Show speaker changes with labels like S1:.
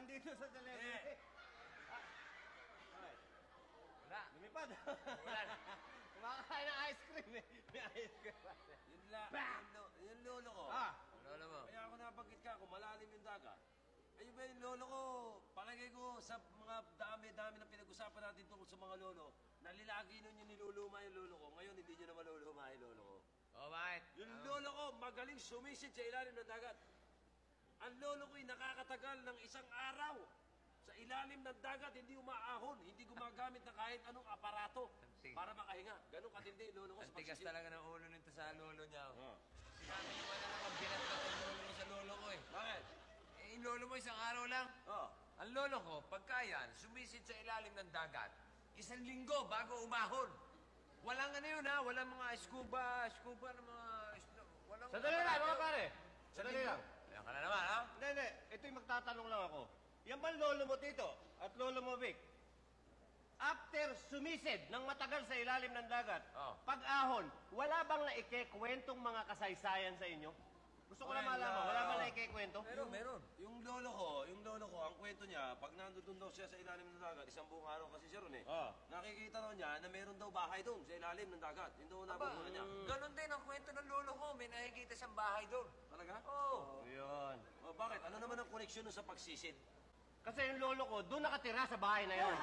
S1: Hawakan dito sa celebrity.
S2: Wala.
S1: Lumipad.
S2: Wala.
S1: Kumakain ng ice cream eh. May ice cream.
S3: Yun lang. Yung lolo ko.
S2: Ang lolo mo.
S3: Kaya ako nabanggit ka, kung malalim yung dagat. Ayun ba yung lolo ko? Palagay ko sa mga dami-dami na pinag-usapan natin tungkol sa mga lolo, nalilagi nun yung niluluma yung lolo ko. Ngayon, hindi nyo na maluluma yung lolo ko.
S2: Bakit?
S3: Yung lolo ko, magaling sumisid sa ilalim ng dagat. Ang lolo ko'y nakakatagal ng isang araw. Sa ilalim ng dagat, hindi umaahon, hindi gumagamit ng kahit anong aparato para makahinga. Ganon katindi yung lolo ko sa
S2: Ang tigas
S3: pagsisid.
S2: talaga ng ulo nito sa lolo niya. Sinabi niyo na naman binatbat ang lolo mo sa lolo ko eh.
S3: Bakit?
S2: Yung lolo mo isang araw lang. Ang lolo ko, pagka yan, sumisid sa ilalim ng dagat, 1 linggo bago umahon. Walang ano yun ha, walang mga scuba ng mga... Walang...
S1: Sandali lang, mga pare. Sandali lang.
S2: Ayan ka na naman, ha?
S1: Hindi. Ito'y magtatanong lang ako. Yan ba lolo mo, Tito? At lolo mo, Vic? After sumisid ng matagal sa ilalim ng dagat, pag-ahon, wala bang naikekwentong mga kasaysayan sa inyo? Gusto ko na malaman, wala bang naikekwento?
S2: Meron.
S3: Yung lolo ko, ang kwento niya, pag nandun daw siya sa ilalim ng dagat, isang buong araw kasi siya ron eh. Nakikita daw niya na meron daw bahay doon sa ilalim ng dagat. Yun daw nabubunan niya.
S2: Ganon din ang kwento ng lolo ko. May nakikita siyang bahay doon.
S3: Talaga?
S2: Oo.
S1: Yun.
S3: Bakit? Ano naman ang koneksyon nun sa pagsisid?
S1: Kasi yung lolo ko, doon nakatira sa bahay na yun.